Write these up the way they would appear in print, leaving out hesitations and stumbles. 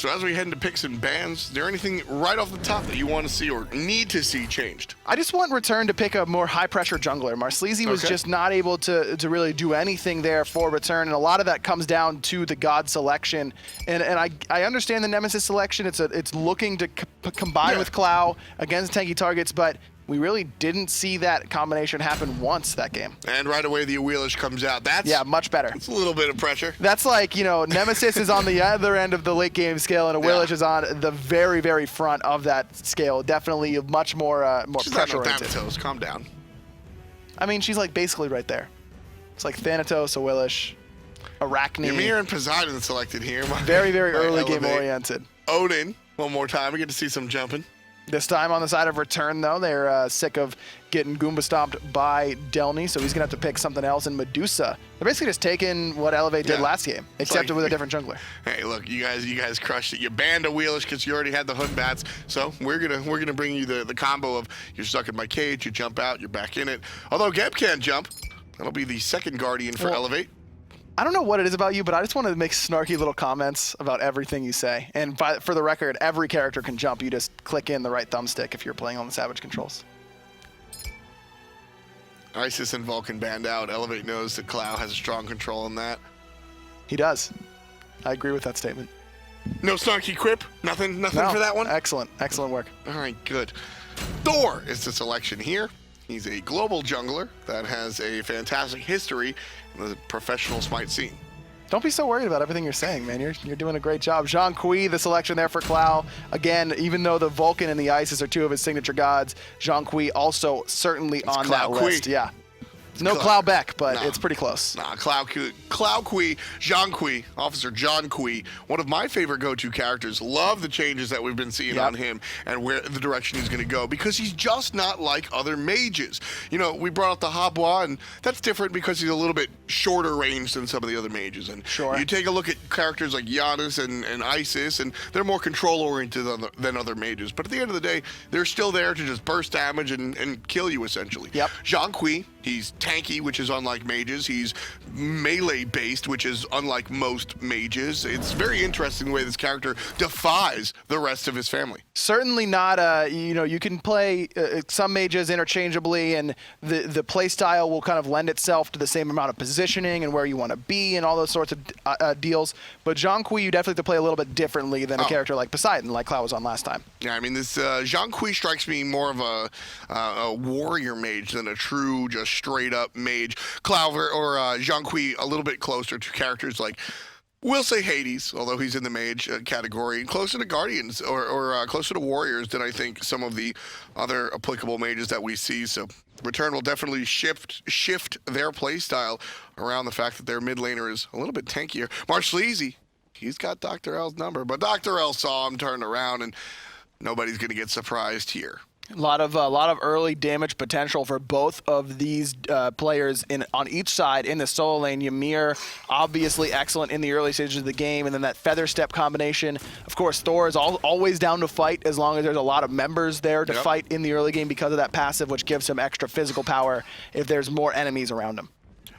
So as we head into picks and bans, is there anything right off the top that you want to see or need to see changed? I just want ReturN to pick a more high-pressure jungler. Marsleezy was just not able to really do anything there for ReturN, and a lot of that comes down to the god selection. And I understand the Nemesis selection. It's looking to combine with Clow against tanky targets, but we really didn't see that combination happen once that game. And right away the Awilix comes out. That's much better. It's a little bit of pressure. That's like, you know, Nemesis is on the other end of the late game scale, and Awilix is on the very, very front of that scale. Definitely much more pressure oriented. Thanatos, calm down. I mean, she's like basically right there. It's like Thanatos, Awilix, Arachne. Ymir and Poseidon selected here. Very, very early game oriented. Odin, one more time. We get to see some jumping. This time on the side of ReturN, though, they're sick of getting Goomba stomped by Delnyy, so he's going to have to pick something else in Medusa. They're basically just taking what Elevate did last game, except with a different jungler. Hey, look, you guys crushed it. You banned Awilix because you already had the hood bats, so we're gonna bring you the combo of you're stuck in my cage, you jump out, you're back in it. Although Geb can't jump, that'll be the second Guardian for Elevate. I don't know what it is about you, but I just want to make snarky little comments about everything you say. And for the record, every character can jump. You just click in the right thumbstick if you're playing on the Savage controls. Isis and Vulcan banned out. Elevate knows that Clow has a strong control on that. He does. I agree with that statement. No snarky quip? Nothing for that one? Excellent work. All right, good. Thor is the selection here. He's a global jungler that has a fantastic history in the professional Smite scene. Don't be so worried about everything you're saying, man. You're doing a great job. Zhong, the selection there for Clow. Again, even though the Vulcan and the Isis are two of his signature gods, Zhong also certainly on that list. Yeah. No Clow Beck, but it's pretty close. Nah, Clow Kui, Zhong Kui, Officer John Kui, one of my favorite go-to characters. Love the changes that we've been seeing on him and where the direction he's going to go, because he's just not like other mages. You know, we brought up the Habois, and that's different because he's a little bit shorter range than some of the other mages. And you take a look at characters like Giannis and Isis, and they're more control-oriented than other mages. But at the end of the day, they're still there to just burst damage and kill you, essentially. Zhong Kui, he's tanky, which is unlike mages. He's melee-based, which is unlike most mages. It's very interesting the way this character defies the rest of his family. Certainly not, you can play some mages interchangeably, and the play style will kind of lend itself to the same amount of positioning and where you want to be and all those sorts of deals. But Zhong Kui, you definitely have to play a little bit differently than a character like Poseidon, like Clow was on last time. Yeah, I mean, this Zhong Kui strikes me more of a warrior mage than a true, just straight-up mage. Clow or Zhong Kui a little bit closer to characters like, we'll say Hades, although he's in the mage category, closer to Guardians or closer to Warriors than I think some of the other applicable mages that we see. So ReturN will definitely shift their play style around the fact that their mid laner is a little bit tankier. Marsleezy, he's got DoctorL's number, but DoctorL saw him turn around, and nobody's going to get surprised here. A lot of early damage potential for both of these players on each side in the solo lane. Ymir, obviously excellent in the early stages of the game, and then that feather step combination. Of course, Thor is always down to fight as long as there's a lot of members there to fight in the early game because of that passive, which gives him extra physical power if there's more enemies around him.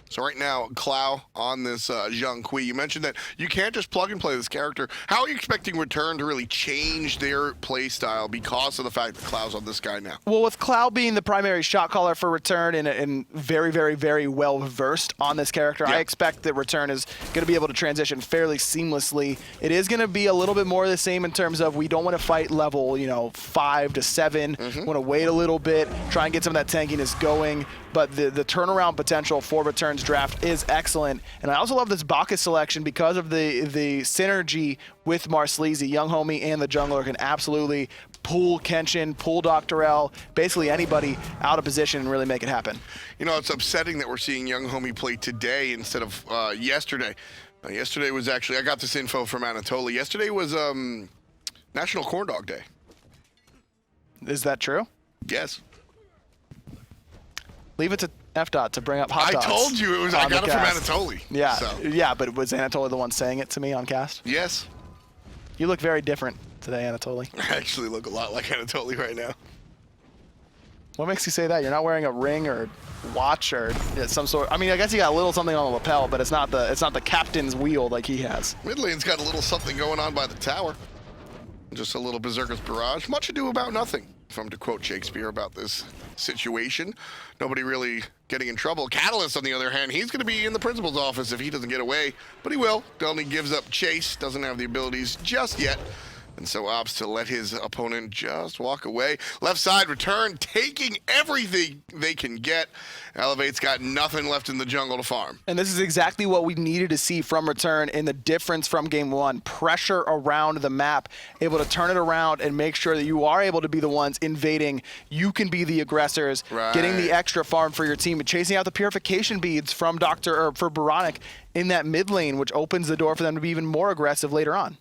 So right now, Clow on this Zhong Kui, you mentioned that you can't just plug and play this character. How are you expecting ReturN to really change their play style because of the fact that Clow's on this guy now? Well, with Clow being the primary shot caller for ReturN and very, very, very well versed on this character, I expect that ReturN is going to be able to transition fairly seamlessly. It is going to be a little bit more of the same in terms of we don't want to fight level 5 to 7. We want to wait a little bit, try and get some of that tankiness going. But the turnaround potential for ReturN's draft is excellent. And I also love this Bacchus selection because of the synergy with Marsleezy. DtheYungHomie and the jungler can absolutely pull Kenshin, pull DoctorL, basically anybody out of position and really make it happen. You know, it's upsetting that we're seeing DtheYungHomie play today instead of yesterday. Yesterday was actually, I got this info from Anatoly. Yesterday was National Corn Dog Day. Is that true? Yes. Leave it to FDOT to bring up hot dogs. I told you it was. I got it from Anatoly. Yeah, so. yeah, but was Anatoly the one saying it to me on cast? Yes. You look very different today, Anatoly. I actually look a lot like Anatoly right now. What makes you say that? You're not wearing a ring or watch or some sort. I mean, I guess you got a little something on the lapel, but it's not the captain's wheel like he has. Mid lane's got a little something going on by the tower. Just a little Berserker's Barrage. Much ado about nothing, if I'm to quote Shakespeare about this situation. Nobody really getting in trouble. Catalyyyst, on the other hand, he's going to be in the principal's office if he doesn't get away, but he will. Delnyy gives up chase, doesn't have the abilities just yet, and so opts to let his opponent just walk away. Left side, ReturN taking everything they can get. Elevate's got nothing left in the jungle to farm. And this is exactly what we needed to see from ReturN in the difference from game one. Pressure around the map, able to turn it around and make sure that you are able to be the ones invading. You can be the aggressors, getting the extra farm for your team and chasing out the purification beads from for oBoronic in that mid lane, which opens the door for them to be even more aggressive later on.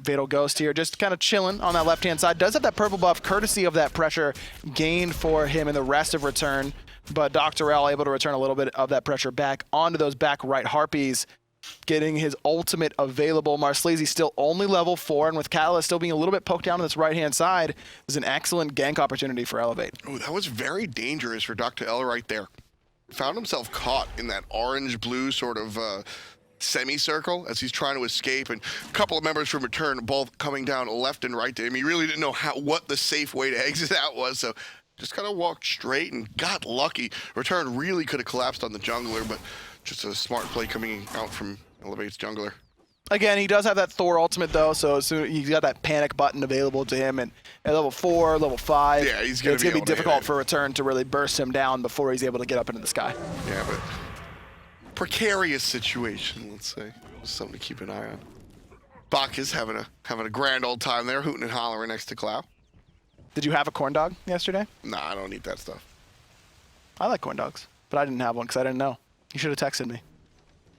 Fatal Ghost here, just kind of chilling on that left-hand side. Does have that purple buff, courtesy of that pressure gained for him in the rest of ReturN, but DoctorL able to return a little bit of that pressure back onto those back right Harpies, getting his ultimate available. oMarsleezy still only level 4, and with Catalyyyst still being a little bit poked down on this right-hand side, is an excellent gank opportunity for Elevate. Oh, that was very dangerous for DoctorL right there. Found himself caught in that orange-blue sort of semicircle as he's trying to escape, and a couple of members from ReturN both coming down left and right to him. He really didn't know what the safe way to exit out was, so just kind of walked straight and got lucky. ReturN really could have collapsed on the jungler, but just a smart play coming out from Elevate's jungler. Again, he does have that Thor ultimate though, so as soon he's got that panic button available to him, and at level 4, level 5, yeah, it's going to be difficult for ReturN to really burst him down before he's able to get up into the sky. Yeah, but precarious situation, let's say. Something to keep an eye on. Bacchus having a grand old time there, hooting and hollering next to Clow. Did you have a corn dog yesterday? Nah, I don't eat that stuff. I like corn dogs, but I didn't have one because I didn't know. You should have texted me.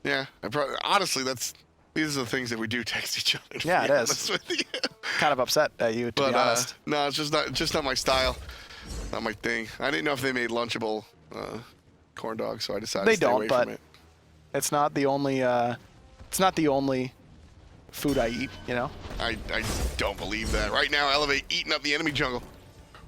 Yeah, honestly, these are the things that we do text each other. Yeah, it is. Kind of upset at you, to be honest. No, it's just not my style, not my thing. I didn't know if they made Lunchable corn dogs, so I decided to stay away from it. It's not the only food I eat, you know? I don't believe that. Right now, Elevate eating up the enemy jungle.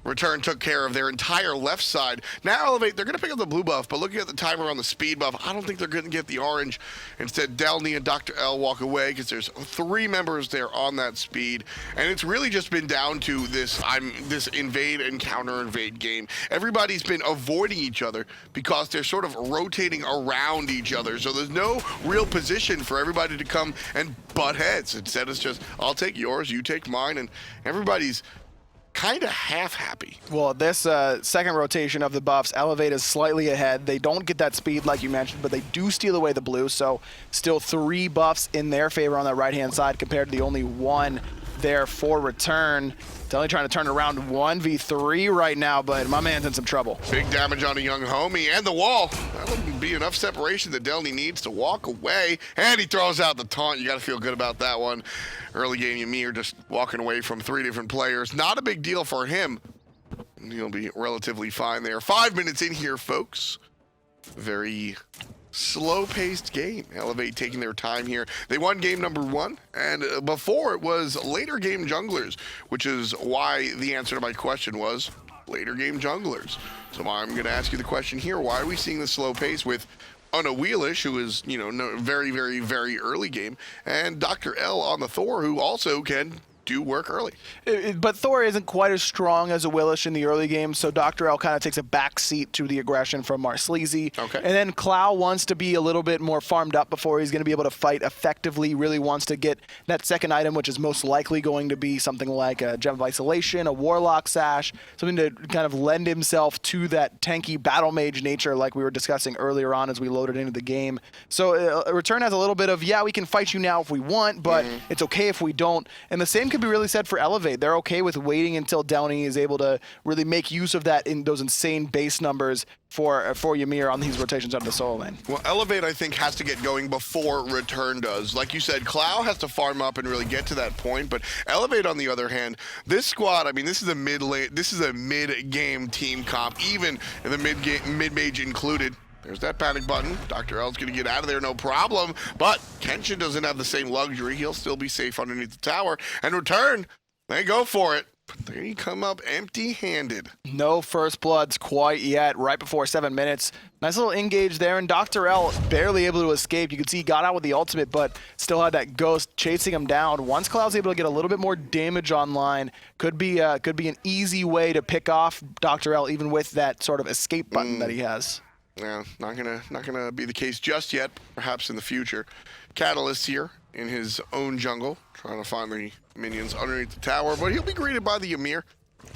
ReturN took care of their entire left side. Now Elevate, they're going to pick up the blue buff, but looking at the timer on the speed buff, I don't think they're going to get the orange. Instead, Delnyy and DoctorL walk away because there's 3 members there on that speed, and it's really just been down to this invade and counter invade game. Everybody's been avoiding each other because they're sort of rotating around each other, so there's no real position for everybody to come and butt heads. Instead, it's just, I'll take yours, you take mine, and everybody's kind of half happy. Well, this second rotation of the buffs, Elevate is slightly ahead. They don't get that speed like you mentioned, but they do steal away the blue, so still 3 buffs in their favor on that right-hand side compared to the only 1 there for ReturN. Delnyy trying to turn it around 1v3 right now, but my man's in some trouble. Big damage on TheYungHomie and the wall. That'll be enough separation that Delnyy needs to walk away, and he throws out the taunt. You got to feel good about that one. Early game, Ymir just walking away from 3 different players. Not a big deal for him. He'll be relatively fine there. 5 minutes in here, folks. Very slow-paced game. Elevate taking their time here. They won game number 1, and before it was later game junglers, which is why the answer to my question was later game junglers. So I'm going to ask you the question here. Why are we seeing the slow pace with Awilix, who is, very, very, very early game, and DoctorL on the Thor, who also can do work early? But Thor isn't quite as strong as Awilix in the early game, so DoctorL kind of takes a back seat to the aggression from oMarsleezy. Okay. And then Clow wants to be a little bit more farmed up before he's going to be able to fight effectively, really wants to get that second item, which is most likely going to be something like a Gem of Isolation, a Warlock Sash, something to kind of lend himself to that tanky battle mage nature like we were discussing earlier on as we loaded into the game. So ReturN has a little bit of, yeah, we can fight you now if we want, but it's okay if we don't. And the same could be really said for Elevate. They're okay with waiting until Delnyy is able to really make use of that in those insane base numbers for Ymir on these rotations out of the solo lane. Well, Elevate, I think, has to get going before ReturN does. Like you said, Clow has to farm up and really get to that point, but Elevate, on the other hand, this squad, I mean, this is a mid-game team comp, even in the mid-mage included. There's that panic button. DoctorL's going to get out of there, no problem. But Kenshin doesn't have the same luxury. He'll still be safe underneath the tower. And ReturN, they go for it. But they come up empty-handed. No first bloods quite yet, right before 7 minutes. Nice little engage there, and DoctorL barely able to escape. You can see he got out with the ultimate, but still had that ghost chasing him down. Once Cloud's able to get a little bit more damage online, could be an easy way to pick off DoctorL, even with that sort of escape button that he has. Yeah, not gonna be the case just yet. Perhaps in the future. Catalyyyst here in his own jungle, trying to find the minions underneath the tower, but he'll be greeted by the Ymir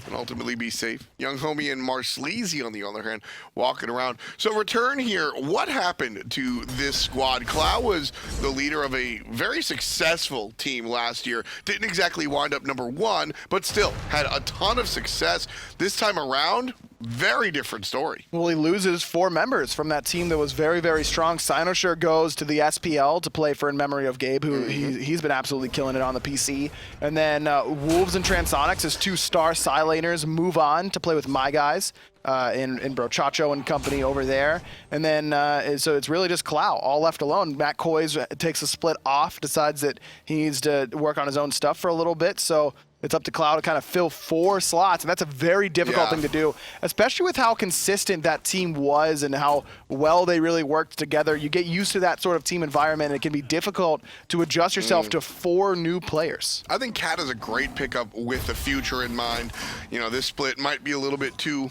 and ultimately be safe. DtheYungHomie and oMarsleezy, on the other hand, walking around. So ReturN here, what happened to this squad? Clow was the leader of a very successful team last year. Didn't exactly wind up #1, but still had a ton of success. This time around, very different story. Well, he loses 4 members from that team that was very, very strong. Cynosure goes to the SPL to play for in memory of Gabe, who he's been absolutely killing it on the PC. And then Wolves and Transonics, his 2-star side laners, move on to play with my guys in Brochacho and company over there. And then so it's really just Clow all left alone. Matt Coys takes a split off, decides that he needs to work on his own stuff for a little bit. So it's up to Cloud to kind of fill 4 slots, and that's a very difficult thing to do, especially with how consistent that team was and how well they really worked together. You get used to that sort of team environment, and it can be difficult to adjust yourself to 4 new players. I think Cat is a great pickup with the future in mind. You know, this split might be a little bit too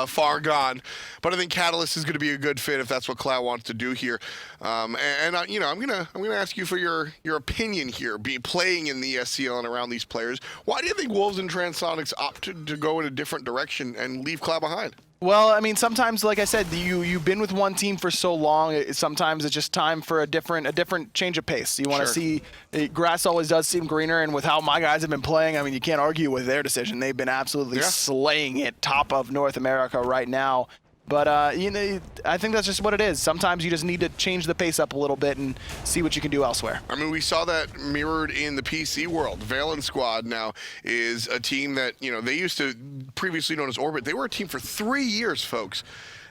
far gone, but I think Catalyyyst is going to be a good fit if that's what Cloud wants to do here. You know, I'm gonna ask you for your opinion here. Be playing in the SCL and around these players. Why do you think Wolves and Transonics opted to go in a different direction and leave Cloud behind? Well, I mean, sometimes, like I said, you've been with one team for so long. Sometimes it's just time for a different change of pace. You want to see grass always does seem greener, and with how my guys have been playing, I mean, you can't argue with their decision. They've been absolutely slaying it, top of North America right now. But you know, I think that's just what it is. Sometimes you just need to change the pace up a little bit and see what you can do elsewhere. I mean, we saw that mirrored in the PC world. Valen Squad now is a team that, you know, they used to, previously known as Orbit, they were a team for 3 years, folks.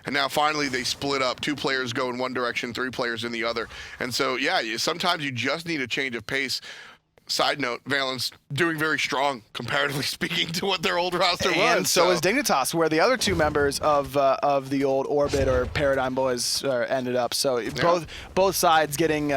And now finally they split up. 2 players go in one direction, 3 players in the other. And so, yeah, sometimes you just need a change of pace. Side note, Valen's doing very strong, comparatively speaking, to what their old roster was. And so is Dignitas, where the other 2 members of the old Orbit or Paradigm Boys ended up. So both sides getting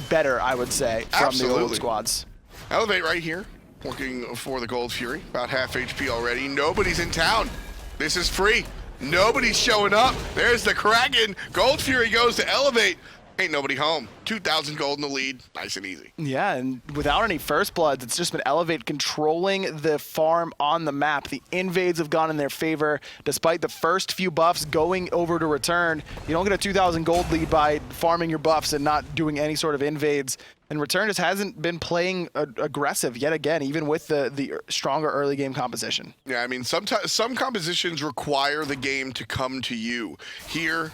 better, I would say, from the old squads. Elevate right here, working for the Gold Fury, about half HP already. Nobody's in town. This is free. Nobody's showing up. There's the Kraken. Gold Fury goes to Elevate. Ain't nobody home. 2,000 gold in the lead. Nice and easy. Yeah, and without any first bloods, it's just been Elevate controlling the farm on the map. The invades have gone in their favor. Despite the first few buffs going over to ReturN, you don't get a 2,000 gold lead by farming your buffs and not doing any sort of invades. And ReturN just hasn't been playing aggressive yet again, even with the stronger early game composition. Yeah, I mean, sometimes some compositions require the game to come to you. Here,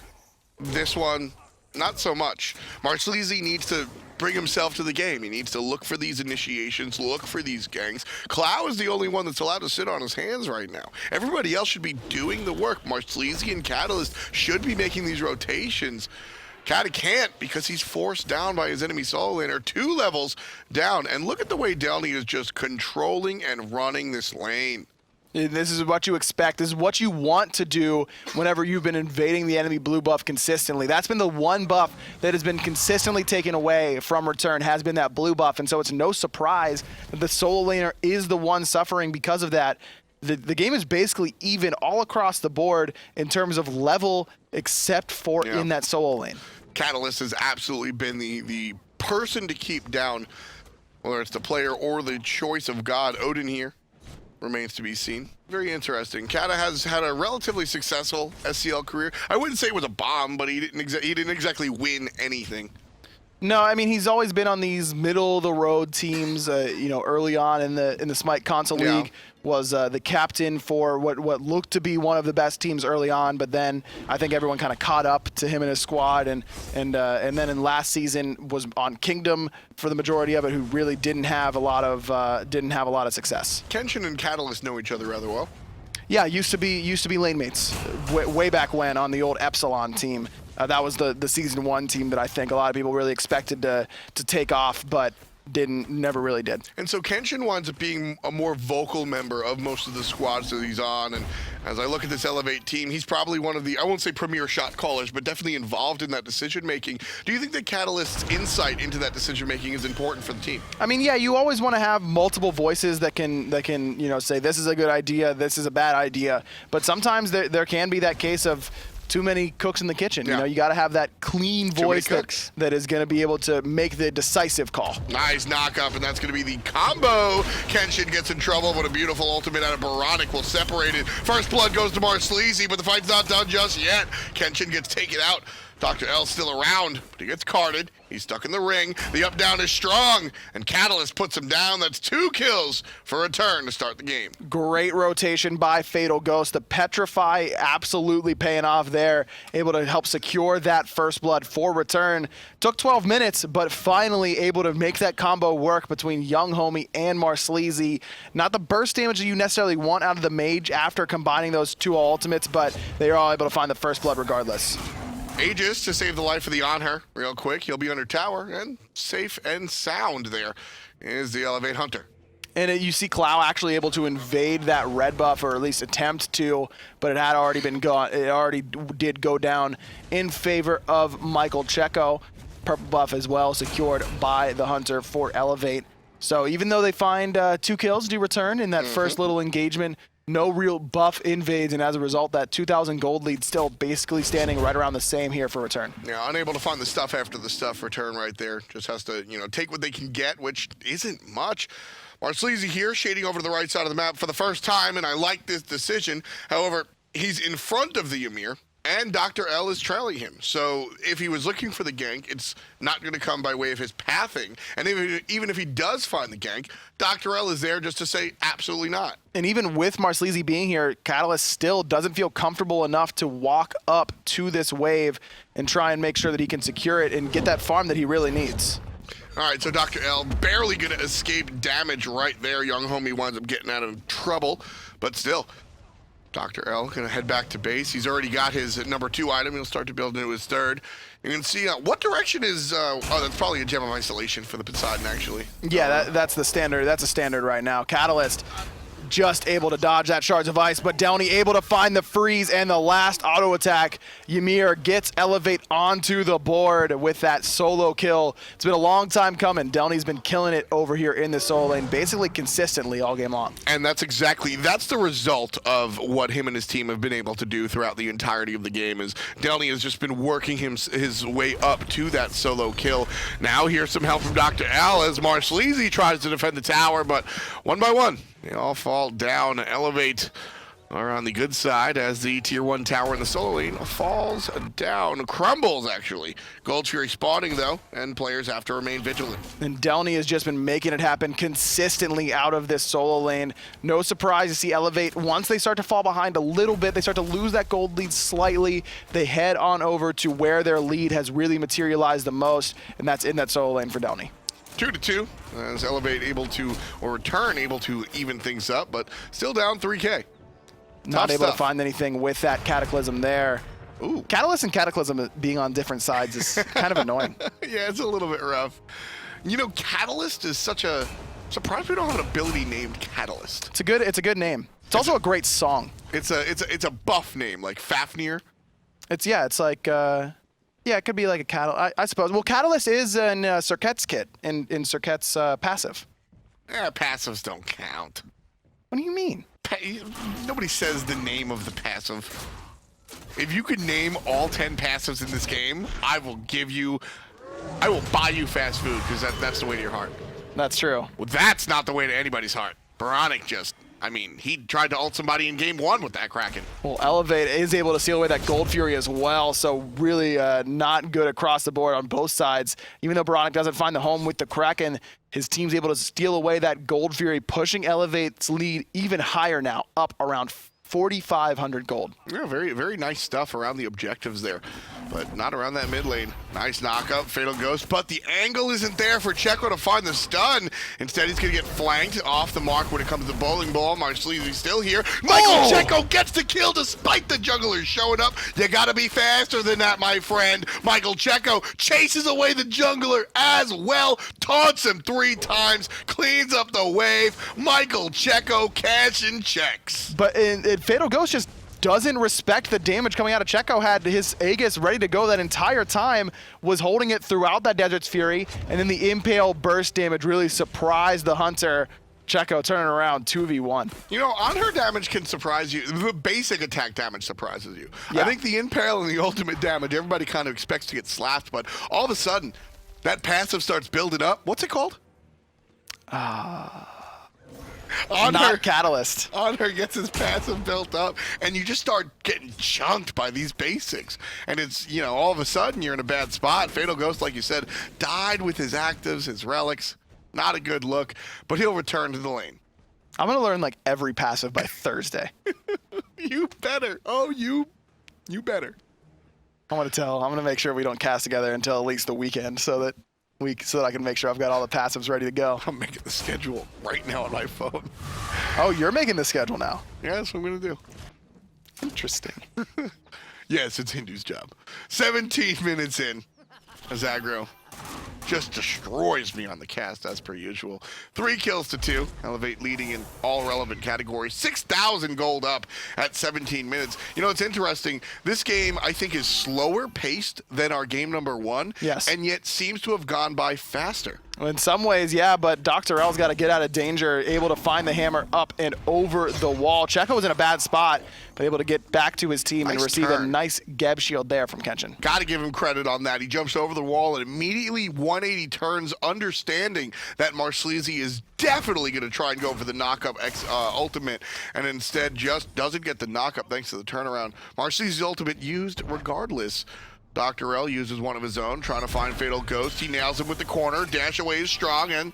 this one, not so much. oMarsleezy needs to bring himself to the game. He needs to look for these initiations, look for these gangs. Clow is the only one that's allowed to sit on his hands right now. Everybody else should be doing the work. oMarsleezy and Catalyyyst should be making these rotations. Cata can't because he's forced down by his enemy solo laner, 2 levels down. And look at the way Delnyy is just controlling and running this lane. This is what you expect. This is what you want to do whenever you've been invading the enemy blue buff consistently. That's been the one buff that has been consistently taken away from ReturN, has been that blue buff. And so it's no surprise that the solo laner is the one suffering because of that. The game is basically even all across the board in terms of level, except for in that solo lane. Catalyyyst has absolutely been the person to keep down, whether it's the player or the choice of God. Odin here remains to be seen. Very interesting. Cata has had a relatively successful SCL career. I wouldn't say it was a bomb, but he didn't exactly win anything. No, I mean, he's always been on these middle-of-the-road teams. You know, early on in the Smite console league, was the captain for what looked to be one of the best teams early on. But then I think everyone kind of caught up to him and his squad, and then in last season was on Kingdom for the majority of it, who really didn't have a lot of success. Kenshin and Catalyyyst know each other rather well. Yeah, used to be lane mates way back when on the old Epsilon team. That was the season 1 team that I think a lot of people really expected to take off, but never really did. And so Kenshin winds up being a more vocal member of most of the squads that he's on. And as I look at this Elevate team, he's probably one of the, I won't say premier shot callers, but definitely involved in that decision making. Do you think that Catalyst's insight into that decision making is important for the team? I mean, yeah, you always want to have multiple voices that can say this is a good idea, this is a bad idea. But sometimes there can be that case of too many cooks in the kitchen. Yeah. You got to have that clean voice that is going to be able to make the decisive call. Nice knock up, and that's going to be the combo. Kenshin gets in trouble, but a beautiful ultimate out of oBoronic will separate it. First blood goes to oMarsleezy, but the fight's not done just yet. Kenshin gets taken out. DoctorL still around, but he gets carded. He's stuck in the ring. The up down is strong, and Catalyyyst puts him down. That's 2 kills for ReturN to start the game. Great rotation by Fatal Ghost. The Petrify absolutely paying off there, able to help secure that first blood for ReturN. Took 12 minutes, but finally able to make that combo work between DyeungHomie and oMarsleezy. Not the burst damage that you necessarily want out of the mage after combining those 2 ultimates, but they are all able to find the first blood regardless. Aegis to save the life of the Anhur real quick. He'll be under tower and safe and sound. There is the Elevate Hunter. And you see Clow actually able to invade that red buff, or at least attempt to, but it had already been gone. It already did go down in favor of Michael Checo. Purple buff as well secured by the Hunter for Elevate. So even though they find 2 kills to ReturN in that first little engagement, no real buff invades, and as a result, that 2,000 gold lead still basically standing right around the same here for ReturN. Yeah, unable to find the stuff after the stuff. ReturN right there just has to, take what they can get, which isn't much. oMarsleezy here, shading over to the right side of the map for the first time, and I like this decision. However, he's in front of the Ymir, and DoctorL is trailing him. So if he was looking for the gank, it's not going to come by way of his pathing. And even if he does find the gank, DoctorL is there just to say absolutely not. And even with oMarsleezy being here, Catalyyyst still doesn't feel comfortable enough to walk up to this wave and try and make sure that he can secure it and get that farm that he really needs. All right, so DoctorL barely going to escape damage right there. DyeungHomie winds up getting out of trouble, but still, DoctorL going to head back to base. He's already got his number 2 item. He'll start to build into his 3rd. You can see what direction is, oh, that's probably a gem of isolation for the Poseidon, actually. Yeah, that's the standard. That's a standard right now. Catalyyyst just able to dodge that shards of ice, but Delnyy able to find the freeze and the last auto attack. Ymir gets Elevate onto the board with that solo kill. It's been a long time coming. Delny's been killing it over here in the solo lane, basically consistently all game long. And that's the result of what him and his team have been able to do throughout the entirety of the game. Is Delnyy has just been working his way up to that solo kill. Now here's some help from DoctorL as oMarsleezy tries to defend the tower, but one by one, they all fall down. Elevate are on the good side as the tier 1 tower in the solo lane falls down, crumbles actually. Gold Fury spawning though, and players have to remain vigilant. And Delnyy has just been making it happen consistently out of this solo lane. No surprise to see Elevate, once they start to fall behind a little bit, they start to lose that gold lead slightly, they head on over to where their lead has really materialized the most, and that's in that solo lane for Delnyy. 2-2 as Elevate or ReturN able to even things up, but still down 3K. Not able to find anything with that Cataclysm there. Ooh. Catalyst and Cataclysm being on different sides is kind of annoying. Yeah, it's a little bit rough. Catalyst is such a surprise we don't have an ability named Catalyst. It's a good name. It's also a great song. It's a buff name like Fafnir. It's like yeah, it could be like a Catalyst, I suppose. Well, Catalyst is in Serket's kit, in Serket's passive. Yeah, passives don't count. What do you mean? Nobody says the name of the passive. If you could name all 10 passives in this game, I will buy you fast food, because that's the way to your heart. That's true. Well, that's not the way to anybody's heart. oBoronic he tried to ult somebody in game 1 with that Kraken. Well, Elevate is able to seal away that Gold Fury as well, so really not good across the board on both sides. Even though oBoronic doesn't find the home with the Kraken, his team's able to steal away that Gold Fury, pushing Elevate's lead even higher now, up around 4,500 gold. Yeah, very, very nice stuff around the objectives there. but not around that mid lane. Nice knockup, Fatal Ghost, but the angle isn't there for Checo to find the stun. Instead, he's going to get flanked off the mark when it comes to bowling ball. Marsleezy's still here. Michael Checo gets the kill despite the jungler showing up. You got to be faster than that, my friend. Michael Checo chases away the jungler as well, taunts him 3 times, cleans up the wave. Michael Checo Kenshin checks. But Fatal Ghost just doesn't respect the damage coming out of Checo. Had his Aegis ready to go that entire time, was holding it throughout that Desert's Fury, and then the Impale burst damage really surprised the Hunter. Checo turning around 2v1. You know, Anhur damage can surprise you. The basic attack damage surprises you. Yeah. I think the Impale and the ultimate damage, everybody kind of expects to get slapped, but all of a sudden, that passive starts building up. What's it called? Not Catalyyyst. Anhur gets his passive built up, and you just start getting chunked by these basics. And it's, you know, all of a sudden you're in a bad spot. Fatal Ghost, like you said, died with his actives, his relics. Not a good look, but he'll return to the lane. I'm going to learn like every passive by Thursday. You better. Oh, you better. I'm going to make sure we don't cast together until at least the weekend so that I can make sure I've got all the passives ready to go. I'm making the schedule right now on my phone. Oh, you're making the schedule now. Yeah, that's what I'm going to do. Interesting. Yes, it's Hindu's job. 17 minutes in. Aggro just destroys me on the cast as per usual. 3 kills to 2. Elevate leading in all relevant categories. 6,000 gold up at 17 minutes. You know, it's interesting. This game, I think, is slower paced than our game number 1. Yes. And yet seems to have gone by faster. In some ways, yeah, but DoctorL's got to get out of danger, able to find the hammer up and over the wall. Checo was in a bad spot, but able to get back to his team and receive a nice Geb shield there from Kenshin. Got to give him credit on that. He jumps over the wall and immediately 180 turns, understanding that Marsleezy is definitely going to try and go for the knockup ultimate, and instead just doesn't get the knockup thanks to the turnaround. Marsleezy's ultimate used regardless. DoctorL uses one of his own, trying to find Fatal Ghost. He nails him with the corner. Dash away is strong, and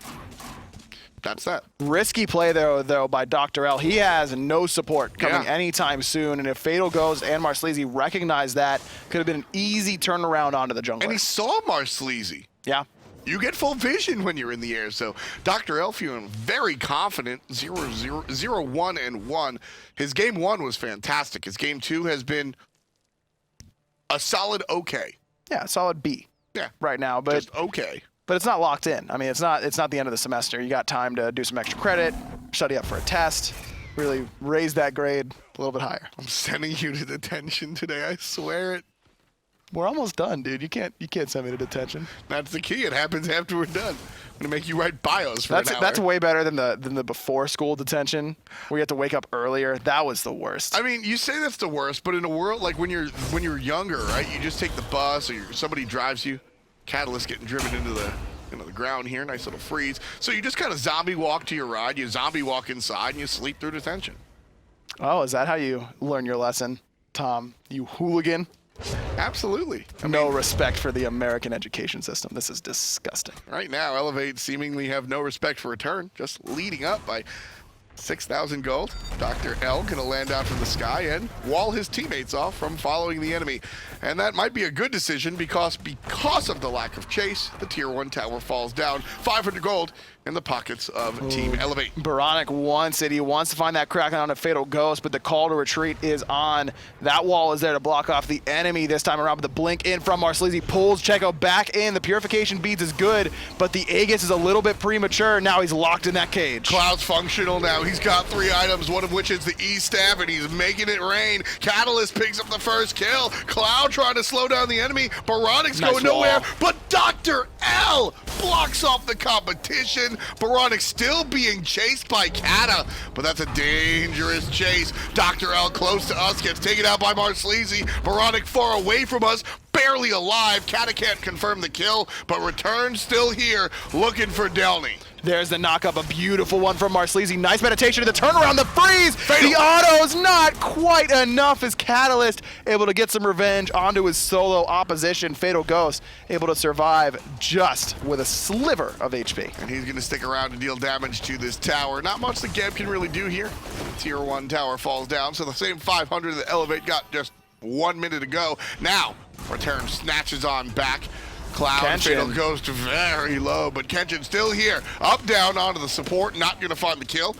that's that. Risky play though by DoctorL. He has no support coming anytime soon, and if Fatal Ghost and Marsleezy recognize that, could have been an easy turnaround onto the jungler. And he saw Marsleezy. Yeah. You get full vision when you're in the air, so DoctorL feeling very confident. 0-1-1. His game 1 was fantastic. His game 2 has been a solid okay. Yeah, solid B. Yeah. Right now, but just okay. But it's not locked in. I mean, it's not the end of the semester. You got time to do some extra credit, study up for a test, really raise that grade a little bit higher. I'm sending you to detention today. I swear it. We're almost done, dude. You can't send me to detention. That's the key. It happens after we're done. I'm gonna make you write bios for an hour. That's way better than the before school detention where you have to wake up earlier. That was the worst. I mean, you say that's the worst, but in a world like when you're younger, right? You just take the bus or somebody drives you. Catalyyyst getting driven into the ground here. Nice little freeze. So you just kind of zombie walk to your ride. You zombie walk inside and you sleep through detention. Oh, is that how you learn your lesson, Tom? You hooligan. Absolutely. No respect for the American education system. This is disgusting. Right now, Elevate seemingly have no respect for ReturN, just leading up by 6,000 gold. DoctorL gonna land out from the sky and wall his teammates off from following the enemy. And that might be a good decision because of the lack of chase, the tier 1 tower falls down. 500 gold in the pockets of Team Elevate. Oboronic wants it. He wants to find that Kraken on a Fatal Ghost, but the call to retreat is on. That wall is there to block off the enemy this time around, but the blink in from Marsleezy pulls Checo back in. The Purification Beads is good, but the Aegis is a little bit premature. Now he's locked in that cage. Cloud's functional now. He's got 3 items, one of which is the E-Staff, and he's making it rain. Catalyyyst picks up the first kill. Cloud trying to slow down the enemy. Boronic's going nowhere, but DoctorL blocks off the competition. Boronic still being chased by Kata, but that's a dangerous chase. DoctorL close to us, gets taken out by Marsleezy. Boronic far away from us, barely alive. Kata can't confirm the kill, but ReturN still here, looking for Delnyy. There's the knockup, a beautiful one from Marsleezy. Nice meditation to the turnaround, the freeze! Fatal. The auto's not quite enough as Catalyyyst able to get some revenge onto his solo opposition. Fatal Ghost able to survive just with a sliver of HP. And he's gonna stick around to deal damage to this tower. Not much the Geb can really do here. Tier 1 tower falls down, so the same 500 that Elevate got just 1 minute ago. Now, ReturN snatches on back. Cloud and Fatal Ghost very low, but Kenshin still here. Up, down, onto the support, not gonna find the kill.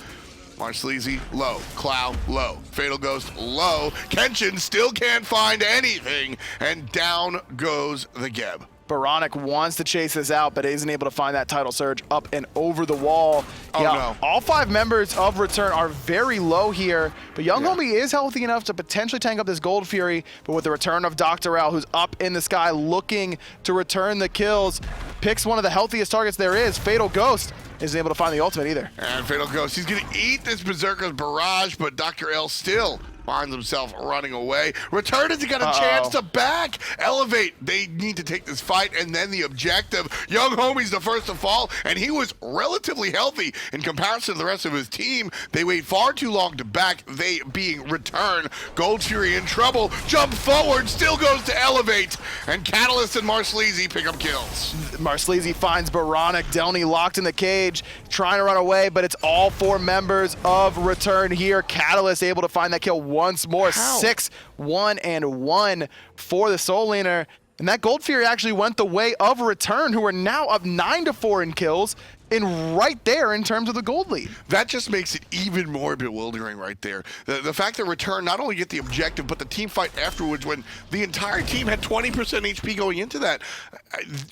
oMarsleezy, low. Clow, low. Fatal Ghost, low. Kenshin still can't find anything, and down goes the Geb. oBoronic wants to chase this out, but isn't able to find that tidal surge up and over the wall. Oh, no. All 5 members of ReturN are very low here, but DeYungHomie is healthy enough to potentially tank up this Gold Fury, but with the return of DoctorL, who's up in the sky looking to return the kills, picks one of the healthiest targets there is. Fatal Ghost isn't able to find the ultimate either. And Fatal Ghost, he's gonna eat this Berserker's barrage, but DoctorL still finds himself running away. ReturN hasn't got a chance to back. Elevate, they need to take this fight, and then the objective. DeYungHomie's the first to fall, and he was relatively healthy in comparison to the rest of his team. They wait far too long to back, they being ReturN. Gold Fury in trouble, jump forward, still goes to Elevate, and Catalyyyst and oMarsleezy pick up kills. oMarsleezy finds Boronic. Delnyy locked in the cage, trying to run away, but it's all 4 members of ReturN here. Catalyyyst able to find that kill once more. 6-1-1 for the Soul Laner. And that Gold Fury actually went the way of ReturN, who are now up 9-4 in kills, and right there in terms of the gold lead. That just makes it even more bewildering right there. The fact that ReturN not only get the objective, but the team fight afterwards when the entire team had 20% HP going into that.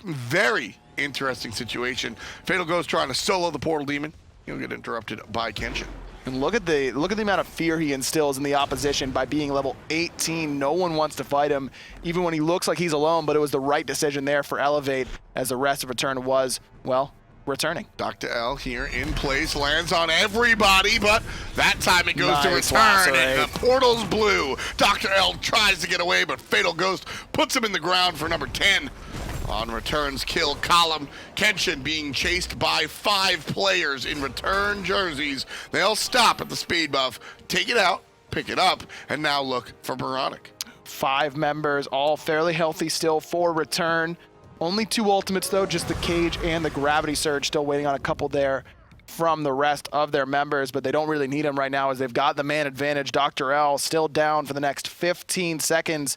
Very interesting situation. Fatal Ghost trying to solo the Portal Demon. He'll get interrupted by Kenshin. And look at the amount of fear he instills in the opposition by being level 18. No one wants to fight him, even when he looks like he's alone, but it was the right decision there for Elevate, as the rest of ReturN was, well, returning. DoctorL here in place, lands on everybody, but that time it goes to ReturN, and the portal's blue. DoctorL tries to get away, but Fatal Ghost puts him in the ground for number 10. On ReturN's kill column, Kenshin being chased by 5 players in ReturN jerseys. They'll stop at the speed buff, take it out, pick it up, and now look for oBoronic. 5 members, all fairly healthy still for ReturN. Only 2 ultimates though, just the cage and the gravity surge, still waiting on a couple there from the rest of their members, but they don't really need them right now as they've got the man advantage. DoctorL still down for the next 15 seconds.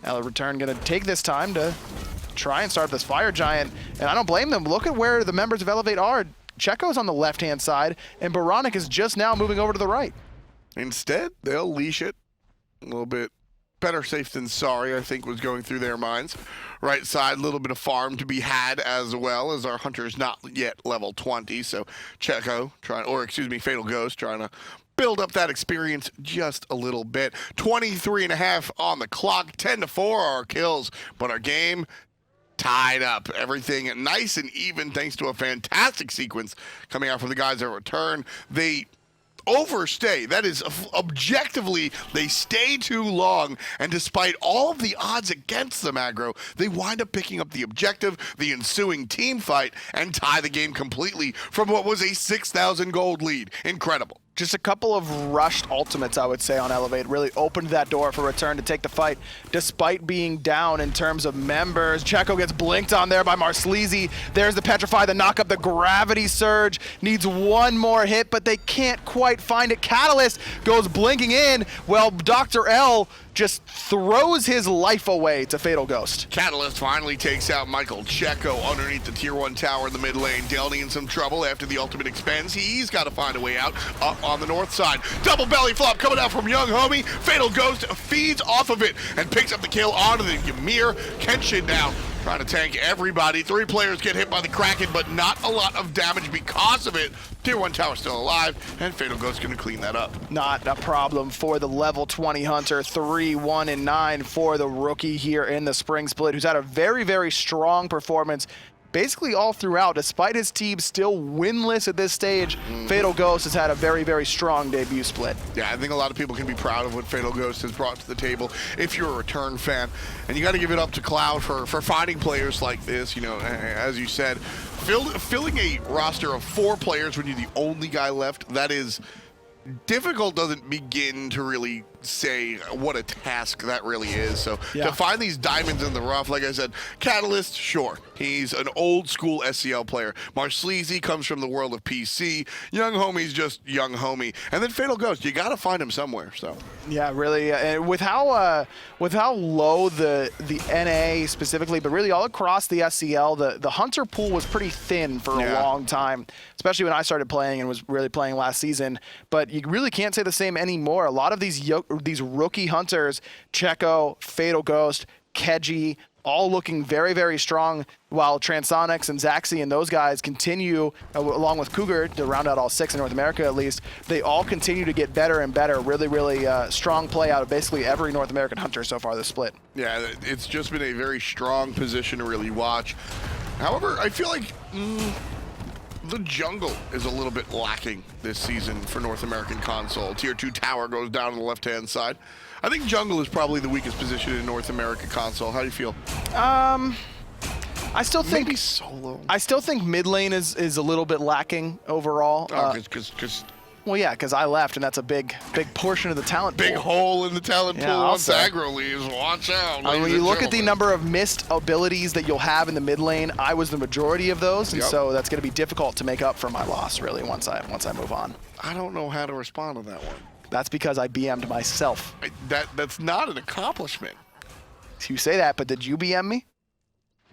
Now ReturN gonna take this time to try and start this Fire Giant, and I don't blame them. Look at where the members of Elevate are. Checo's on the left-hand side, and oBoronic is just now moving over to the right. Instead, they'll leash it a little bit. Better safe than sorry, I think, was going through their minds. Right side, a little bit of farm to be had as well, as our hunter's not yet level 20, so Checo Fatal Ghost trying to build up that experience just a little bit. 23.5 on the clock, 10-4 our kills, but our game tied up. Everything nice and even thanks to a fantastic sequence coming out from the guys at ReturN. They overstay. That is, objectively, they stay too long, and despite all of the odds against them, aggro, they wind up picking up the objective, the ensuing team fight, and tie the game completely from what was a 6,000 gold lead. Incredible. Just a couple of rushed ultimates, I would say, on Elevate. Really opened that door for ReturN to take the fight, despite being down in terms of members. Checo gets blinked on there by oMarsleezy. There's the Petrify, the knock up, the Gravity Surge. Needs one more hit, but they can't quite find it. Catalyyyst goes blinking in. Well, DoctorL just throws his life away to Fatal Ghost. Catalyyyst finally takes out Michael Checo underneath the tier 1 tower in the mid lane. Delnyy in some trouble after the ultimate expends. He's got to find a way out up on the north side. Double belly flop coming out from DeYungHomie. Fatal Ghost feeds off of it and picks up the kill onto the Ymir. Kenshin now trying to tank everybody. 3 players get hit by the Kraken, but not a lot of damage because of it. Tier 1 tower still alive, and Fatal Ghost gonna clean that up. Not a problem for the level 20 hunter. 3-1-9 for the rookie here in the Spring Split, who's had a very, very strong performance basically all throughout. Despite his team still winless at this stage, Fatal Ghost has had a very, very strong debut split. Yeah, I think a lot of people can be proud of what Fatal Ghost has brought to the table if you're a ReturN fan. And you got to give it up to Cloud for finding players like this. You know, as you said, filling a roster of 4 players when you're the only guy left, that is difficult. Doesn't begin to really say what a task that really is. So to find these diamonds in the rough, like I said, Catalyyyst, sure. He's an old school SCL player. Marsleezy comes from the world of PC. YoungHomie's just YoungHomie. And then Fatal Ghost, you got to find him somewhere. So yeah, really. And with how low the NA specifically, but really all across the SCL, the hunter pool was pretty thin for a long time, especially when I started playing and was really playing last season. But you really can't say the same anymore. A lot of these rookie hunters, Checo, Fatal Ghost, Keji, all looking very, very strong, while Transonics and Zaxi and those guys continue, along with Cougar, to round out all 6 in North America at least, they all continue to get better and better. Really, really strong play out of basically every North American hunter so far this split. Yeah, it's just been a very strong position to really watch. However, I feel like the jungle is a little bit lacking this season for North American console. Tier 2 tower goes down on the left-hand side. I think jungle is probably the weakest position in North America console. How do you feel? I still think maybe solo. I still think mid lane is a little bit lacking overall. Well, yeah, because I left, and that's a big portion of the talent pool. Big hole in the talent pool once say. aggro leaves. Watch out. When you look at the number of missed abilities that you'll have in the mid lane, I was the majority of those, and so that's going to be difficult to make up for my loss, really, once I move on. I don't know how to respond to that one. That's because I BM'd myself. That's not an accomplishment. You say that, but did you BM me?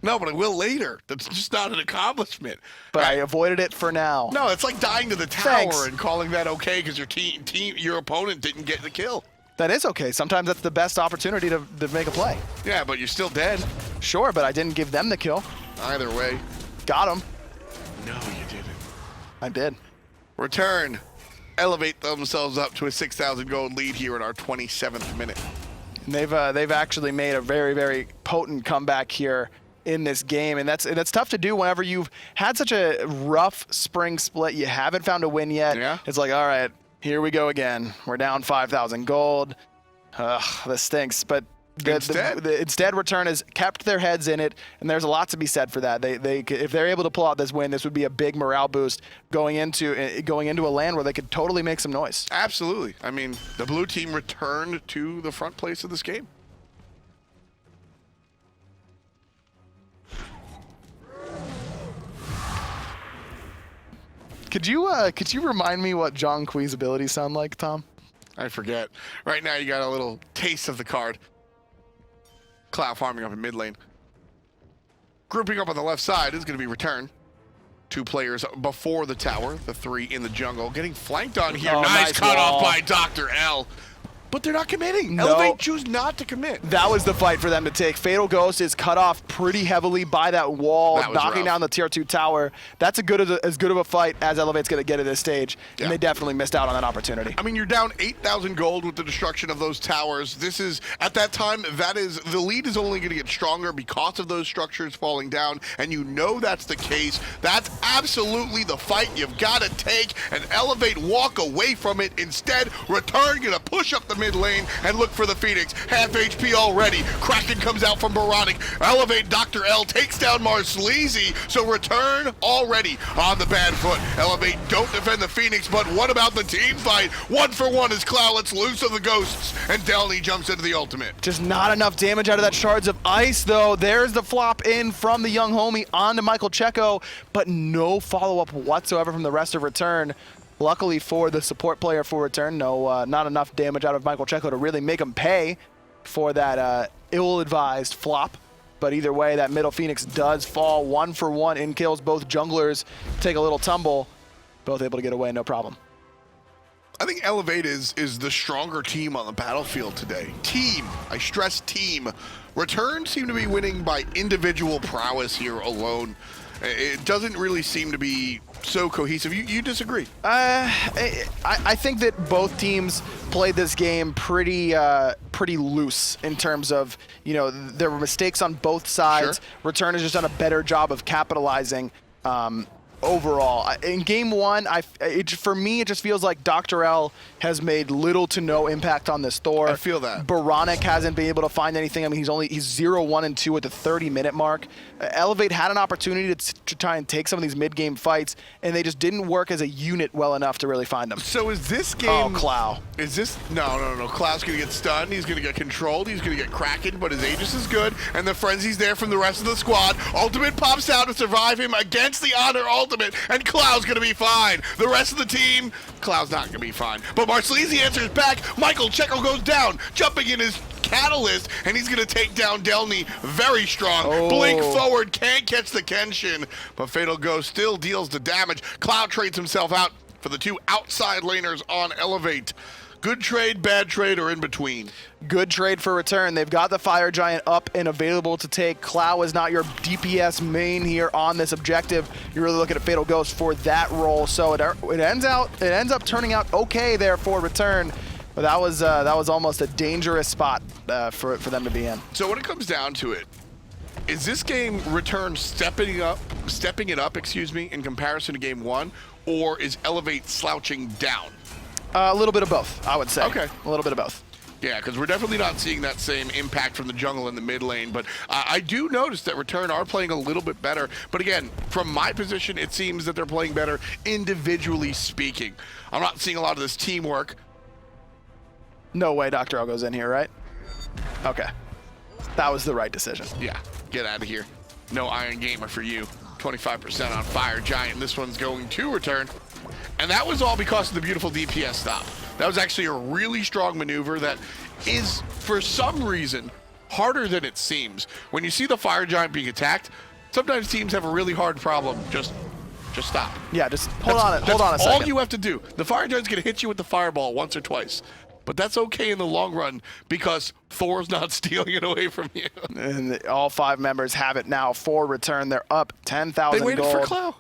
No, but I will later. That's just not an accomplishment. But I avoided it for now. No, it's like dying to the tower and calling that okay because your opponent didn't get the kill. That is okay. Sometimes that's the best opportunity to make a play. Yeah, but you're still dead. Sure, but I didn't give them the kill. Either way. Got him. No, you didn't. I did. ReturN elevate themselves up to a 6,000 gold lead here in our 27th minute. And they've actually made a very, very potent comeback here in this game, and that's tough to do whenever you've had such a rough spring split. You haven't found a win yet. Yeah. It's like, all right, here we go again. We're down 5,000 gold. This stinks. But instead ReturN has kept their heads in it, and there's a lot to be said for that. If they're able to pull out this win, this would be a big morale boost going into a land where they could totally make some noise. Absolutely. I mean, the blue team returned to the front place of this game. Could you remind me what Zhong Kui's abilities sound like, Tom? I forget. Right now you got a little taste of the card. Clow farming up in mid lane. Grouping up on the left side is going to be ReturN. 2 players before the tower, the 3 in the jungle. Getting flanked on here. Nice cut off by DoctorL. But they're not committing. No. Elevate choose not to commit. That was the fight for them to take. Fatal Ghost is cut off pretty heavily by that wall, knocking down the tier 2 tower. That's as good of a fight as Elevate's going to get at this stage, and they definitely missed out on that opportunity. I mean, you're down 8,000 gold with the destruction of those towers. This is, at that time, the lead is only going to get stronger because of those structures falling down, and you know that's the case. That's absolutely the fight you've got to take, and Elevate walk away from it. Instead, ReturN going to push up the mid lane and look for the Phoenix. Half HP already. Kraken comes out from Oboronic. Elevate DoctorL takes down Marsleezy. So ReturN already on the bad foot. Elevate don't defend the Phoenix, but what about the team fight? 1 for 1 as Clow lets loose of the ghosts, and Delnyy jumps into the ultimate. Just not enough damage out of that Shards of Ice, though. There's the flop in from the YoungHomie onto Michael Checo, but no follow-up whatsoever from the rest of ReturN. Luckily for the support player for ReturN, not enough damage out of Michael Checo to really make him pay for that ill-advised flop. But either way, that middle Phoenix does fall 1 for 1 in kills. Both junglers take a little tumble, both able to get away, no problem. I think Elevate is the stronger team on the battlefield today. Team, I stress team. ReturN seem to be winning by individual prowess here alone. It doesn't really seem to be so cohesive. You disagree? I think that both teams played this game pretty loose in terms of, there were mistakes on both sides. Sure. ReturN has just done a better job of capitalizing. overall. In game one, for me, it just feels like DoctorL has made little to no impact on this Thor. I feel that. oBoronic hasn't been able to find anything. I mean, he's 0-1-2 at the 30-minute mark. Elevate had an opportunity to try and take some of these mid-game fights, and they just didn't work as a unit well enough to really find them. So is this game... Oh, Clow. Is this... No. Clow's going to get stunned. He's going to get controlled. He's going to get kraken, but his Aegis is good, and the frenzy's there from the rest of the squad. Ultimate pops out to survive him against the Anhur ultimate, and Clow's going to be fine. The rest of the team, Clow's not going to be fine. But oMarsleezy answers back. Michael Checo goes down, jumping in his Catalyyyst, and he's going to take down Delnyy very strong. Oh. Blink forward, can't catch the Kenshin, but Fatal Ghost still deals the damage. Clow trades himself out for the two outside laners on Elevate. Good trade, bad trade, or in between? Good trade for ReturN. They've got the Fire Giant up and available to take. Clow is not your DPS main here on this objective. You're really looking at Fatal Ghost for that role. So it ends up turning out okay there for ReturN. But that was almost a dangerous spot for them to be in. So when it comes down to it, is this game ReturN stepping it up, in comparison to game one, or is Elevate slouching down? A little bit of both, I would say. Okay. A little bit of both. Yeah, because we're definitely not seeing that same impact from the jungle in the mid lane, but I do notice that ReturN are playing a little bit better. But again, from my position, it seems that they're playing better individually speaking. I'm not seeing a lot of this teamwork. No way DoctorL goes in here, right? Okay. That was the right decision. Yeah, get out of here. No Iron Gamer for you. 25% on Fire Giant. This one's going to ReturN. And that was all because of the beautiful DPS stop. That was actually a really strong maneuver that is, for some reason, harder than it seems. When you see the Fire Giant being attacked, sometimes teams have a really hard problem. Just stop. Yeah, just hold on a second. That's all you have to do. The Fire Giant's going to hit you with the fireball once or twice. But that's okay in the long run because Thor's not stealing it away from you. And all 5 members have it now for ReturN. They're up 10,000 They waited gold. for Clow.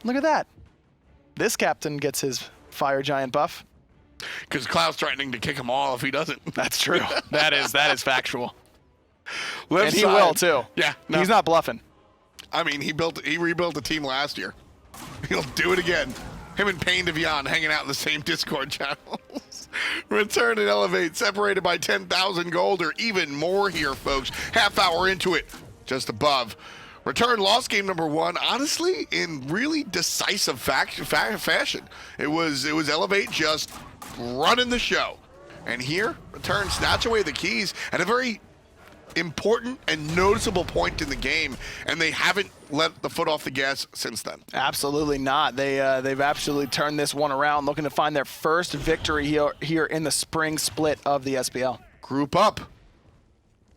Look at that. This captain gets his Fire Giant buff. Because Clow's threatening to kick him all if he doesn't. That's true. that is factual. Left And he side. will too. Yeah. No. He's not bluffing. I mean, he rebuilt the team last year. He'll do it again. Him and Pain Devion hanging out in the same Discord channels. ReturN and Elevate separated by 10,000 gold or even more here, folks. Half hour into it, just above. ReturN lost game number 1, honestly, in really decisive fashion. It was Elevate just running the show. And here, ReturN snatch away the keys at a very important and noticeable point in the game, and they haven't let the foot off the gas since then. Absolutely not. They've absolutely turned this one around, looking to find their first victory here in the spring split of the SPL. Group up.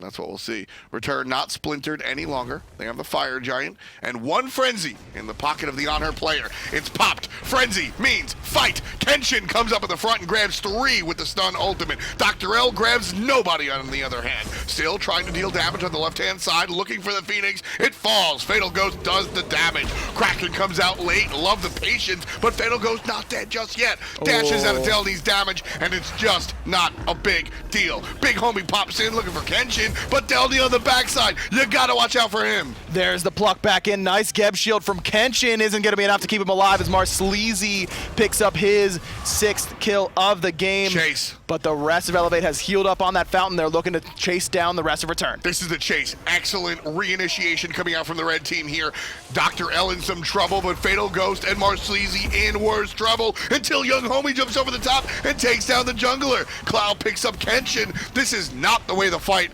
That's what we'll see. ReturN not splintered any longer. They have the Fire Giant and one Frenzy in the pocket of the Anhur player. It's popped. Frenzy means fight. Kenshin comes up at the front and grabs 3 with the stun ultimate. DoctorL grabs nobody on the other hand. Still trying to deal damage on the left-hand side, looking for the Phoenix. It falls. Fatal Ghost does the damage. Kraken comes out late. Love the patience, but Fatal Ghost not dead just yet. Dashes out of Delny's damage, and it's just not a big deal. Big homie pops in looking for Kenshin, but Delnyy on the backside. You gotta watch out for him. There's the pluck back in. Nice Geb shield from Kenshin. Isn't going to be enough to keep him alive as oMarsleezy picks up his 6th kill of the game. Chase. But the rest of Elevate has healed up on that fountain. They're looking to chase down the rest of ReturN. This is the chase. Excellent reinitiation coming out from the red team here. DoctorL in some trouble, but Fatal Ghost and oMarsleezy in worse trouble until TheYungHomie jumps over the top and takes down the jungler. Clow picks up Kenshin. This is not the way the fight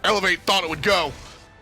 Elevate thought it would go.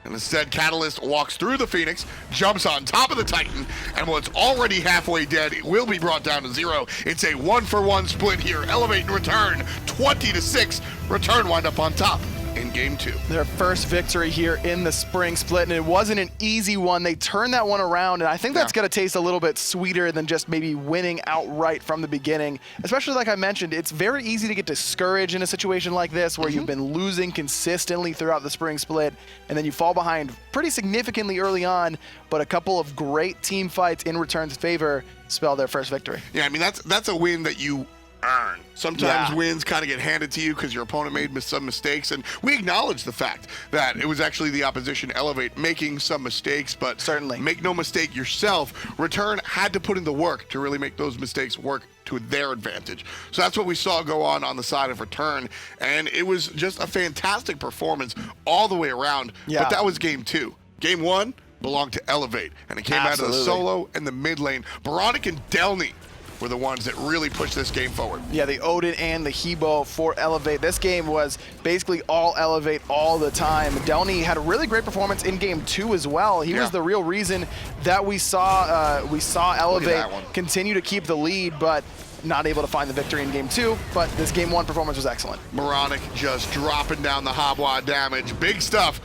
And instead, Catalyyyst walks through the Phoenix, jumps on top of the Titan, and what's already halfway dead, it will be brought down to 0. It's a 1-for-1 split here. Elevate and ReturN, 20-6. ReturN wind up on top in game 2. Their first victory here in the spring split, and it wasn't an easy one. They turned that one around, and I think that's going to taste a little bit sweeter than just maybe winning outright from the beginning. Especially like I mentioned, it's very easy to get discouraged in a situation like this where you've been losing consistently throughout the spring split, and then you fall behind pretty significantly early on, but a couple of great team fights in ReturN's favor spell their first victory. Yeah, I mean, that's a win that you earn. Sometimes wins kind of get handed to you because your opponent made some mistakes, and we acknowledge the fact that it was actually the opposition, Elevate, making some mistakes, but certainly make no mistake yourself, ReturN had to put in the work to really make those mistakes work to their advantage. So that's what we saw go on the side of ReturN, and it was just a fantastic performance all the way around. But that was game 2. Game 1 belonged to Elevate, and it came out of the solo and the mid lane. oBoronic and Delnyy were the ones that really pushed this game forward. Yeah, the Odin and the Hebo for Elevate. This game was basically all Elevate all the time. Delnyy had a really great performance in game 2 as well. He was the real reason that we saw Elevate continue to keep the lead, but not able to find the victory in game 2, but this game 1 performance was excellent. oBoronic just dropping down the Hobwa damage. Big stuff.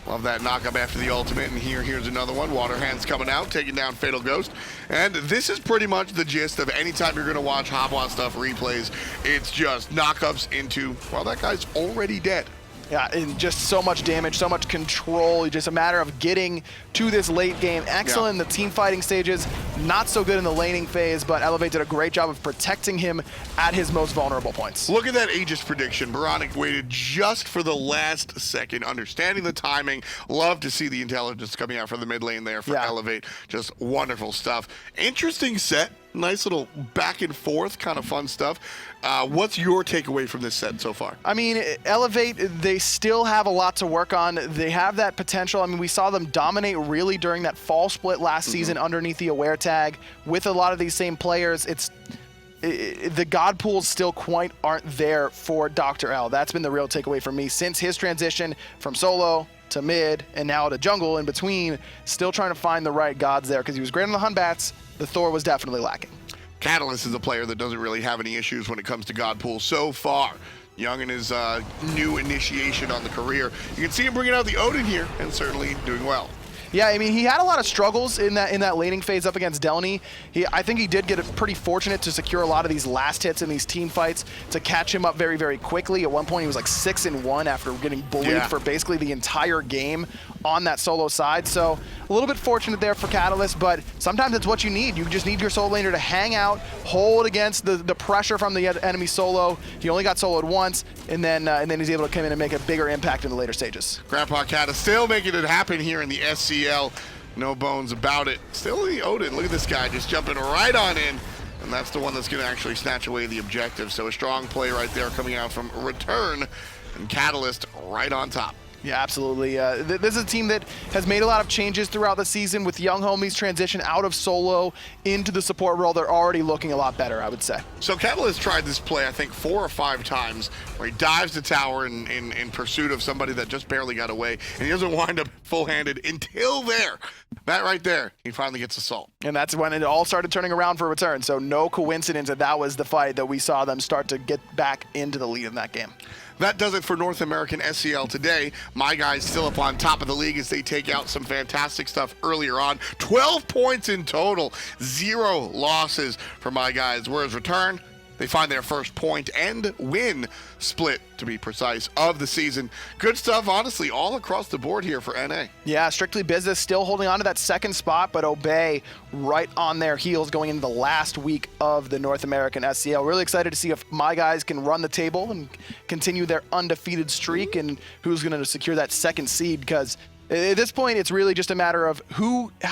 Love that knockup after the ultimate, and here's another one. Water Hands coming out, taking down Fatal Ghost. And this is pretty much the gist of anytime you're going to watch Hobwa stuff replays. It's just knockups into, well, that guy's already dead. Yeah, and just so much damage, so much control. Just a matter of getting to this late game. Excellent in the team fighting stages, not so good in the laning phase, but Elevate did a great job of protecting him at his most vulnerable points. Look at that Aegis prediction. oBoronic waited just for the last second, understanding the timing. Love to see the intelligence coming out from the mid lane there for Elevate. Just wonderful stuff. Interesting set. Nice little back and forth kind of fun stuff. What's your takeaway from this set so far? I mean, Elevate, they still have a lot to work on. They have that potential. I mean, we saw them dominate really during that fall split last season underneath the Aware tag with a lot of these same players. The God pools still quite aren't there for DoctorL. That's been the real takeaway for me since his transition from solo to mid and now to jungle in between, still trying to find the right gods there because he was great on the Hunbats. The Thor was definitely lacking. Catalyyyst is a player that doesn't really have any issues when it comes to God pool so far. Young in his new initiation on the career. You can see him bringing out the Odin here and certainly doing well. Yeah, I mean, he had a lot of struggles in that laning phase up against Delnyy. I think he did get pretty fortunate to secure a lot of these last hits in these team fights to catch him up very, very quickly. At one point, he was like 6-1 after getting bullied for basically the entire game on that solo side. So a little bit fortunate there for Catalyyyst, but sometimes it's what you need. You just need your solo laner to hang out, hold against the pressure from the enemy solo. He only got soloed once, and then he's able to come in and make a bigger impact in the later stages. Grandpa Cat is still making it happen here in the SCL. No bones about it. Still the Odin. Look at this guy just jumping right on in. And that's the one that's going to actually snatch away the objective. So a strong play right there coming out from ReturN, and Catalyyyst right on top. Yeah, absolutely. This is a team that has made a lot of changes throughout the season with DeYungHomie's transition out of solo into the support role. They're already looking a lot better, I would say. So Catalyyyst tried this play, I think, 4 or 5 times, where he dives the tower in pursuit of somebody that just barely got away, and he doesn't wind up full-handed until there. That right there, he finally gets assault. And that's when it all started turning around for ReturN. So no coincidence that was the fight that we saw them start to get back into the lead in that game. That does it for North American SCL today. My guys still up on top of the league as they take out some fantastic stuff earlier on. 12 points in total, 0 losses for my guys. Whereas ReturN, they find their first point and win split, to be precise, of the season. Good stuff, honestly, all across the board here for NA. Yeah, Strictly Business still holding on to that second spot, but Obey right on their heels going into the last week of the North American SCL. Really excited to see if my guys can run the table and continue their undefeated streak and who's going to secure that second seed, because at this point, it's really just a matter of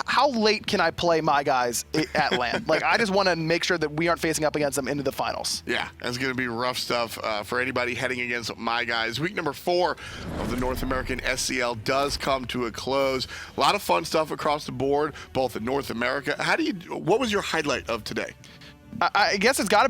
how late can I play my guys at LAN? Like, I just want to make sure that we aren't facing up against them into the finals. Yeah, that's going to be rough stuff for anybody heading against my guys. Week number 4 of the North American SCL does come to a close. A lot of fun stuff across the board, both in North America. What was your highlight of today? I guess it's got to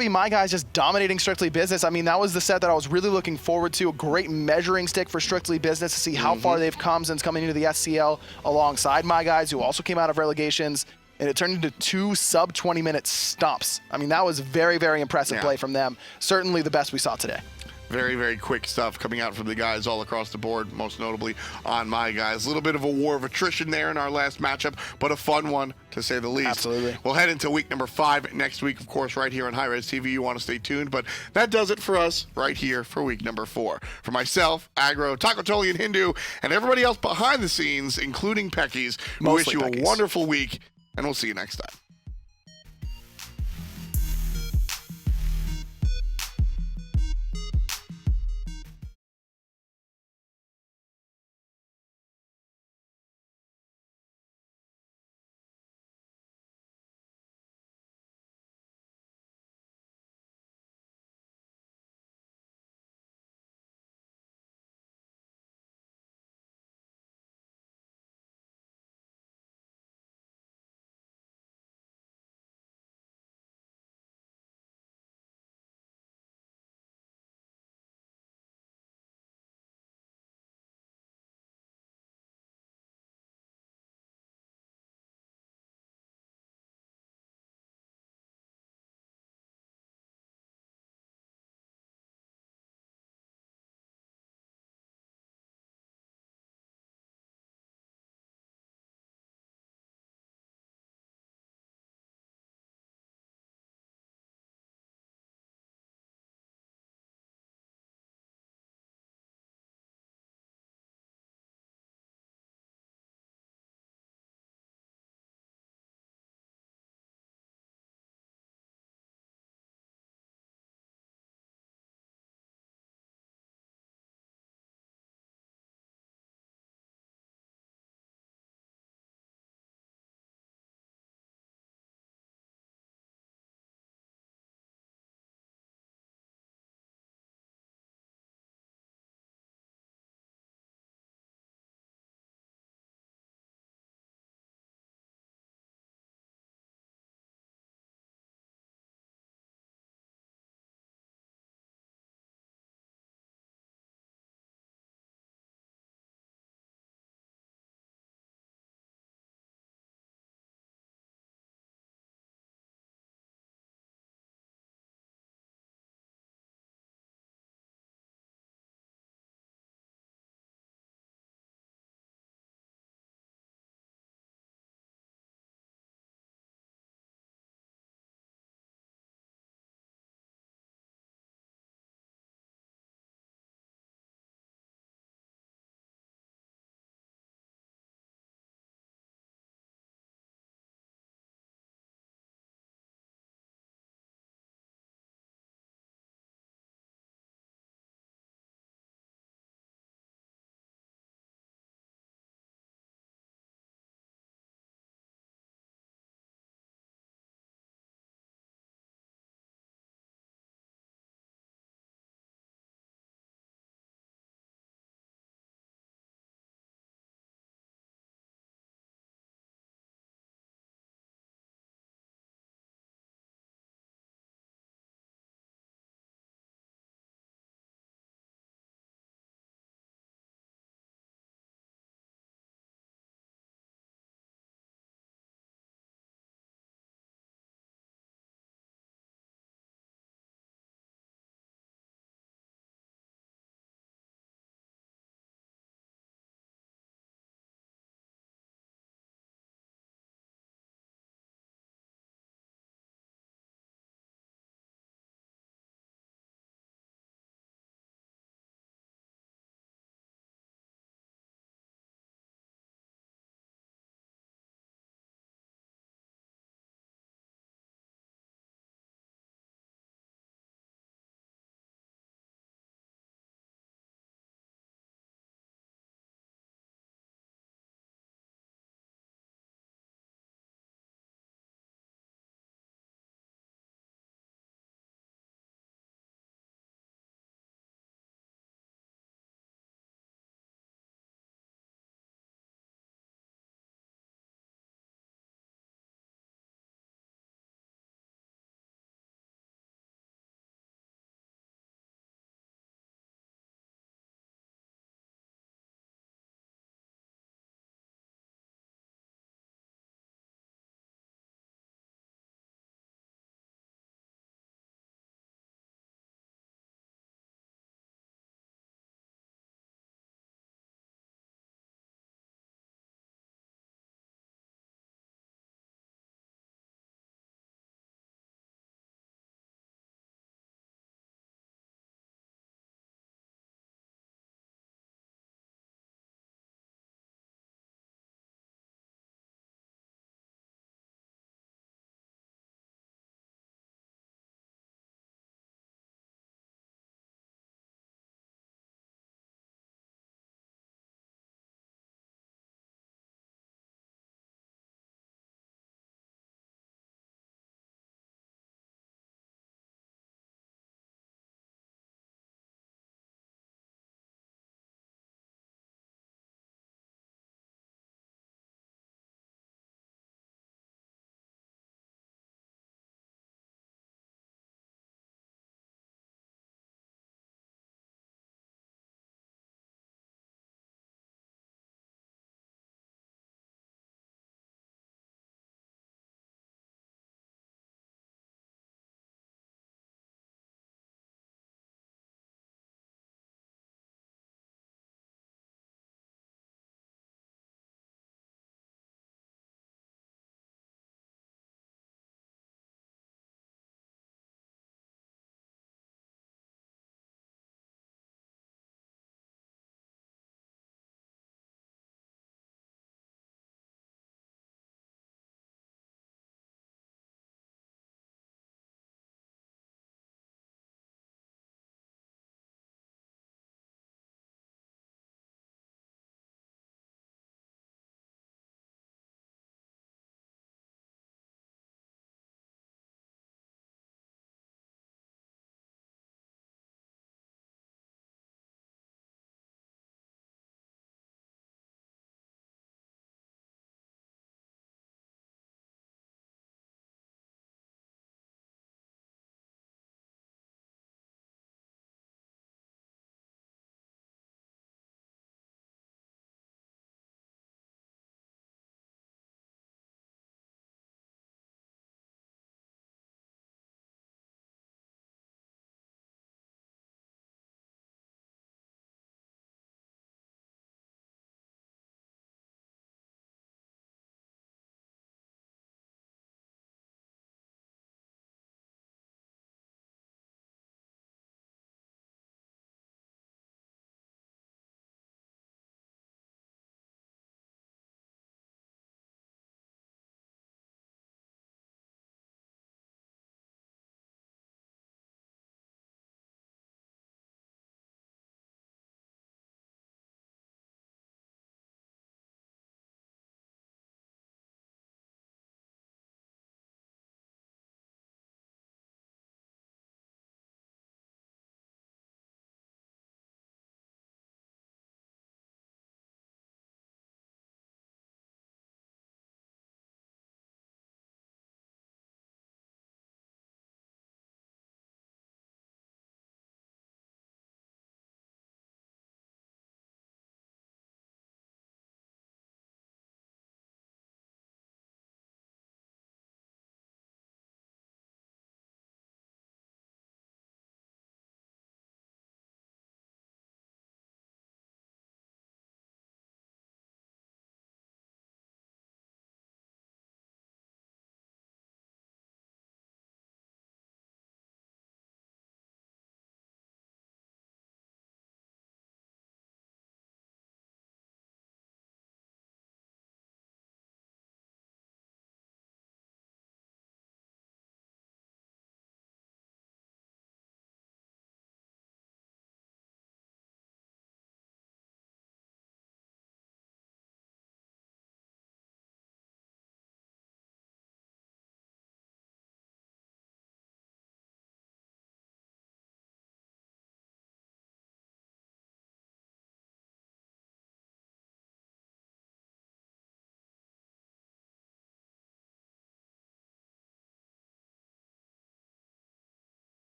be my guys just dominating Strictly Business. I mean, that was the set that I was really looking forward to. A great measuring stick for Strictly Business to see how far they've come since coming into the SCL alongside my guys, who also came out of relegations. And it turned into 2 sub-20-minute stomps. I mean, that was very, very impressive play from them. Certainly the best we saw today. Very, very quick stuff coming out from the guys all across the board, most notably on my guys. A little bit of a war of attrition there in our last matchup, but a fun one, to say the least. Absolutely. We'll head into week number 5 next week, of course, right here on hi-rez TV. You want to stay tuned, but that does it for us right here for week number 4. For myself, Agro, Takotoli, and Hindu, and everybody else behind the scenes, including Peckies, we wish you a wonderful week, and we'll see you next time.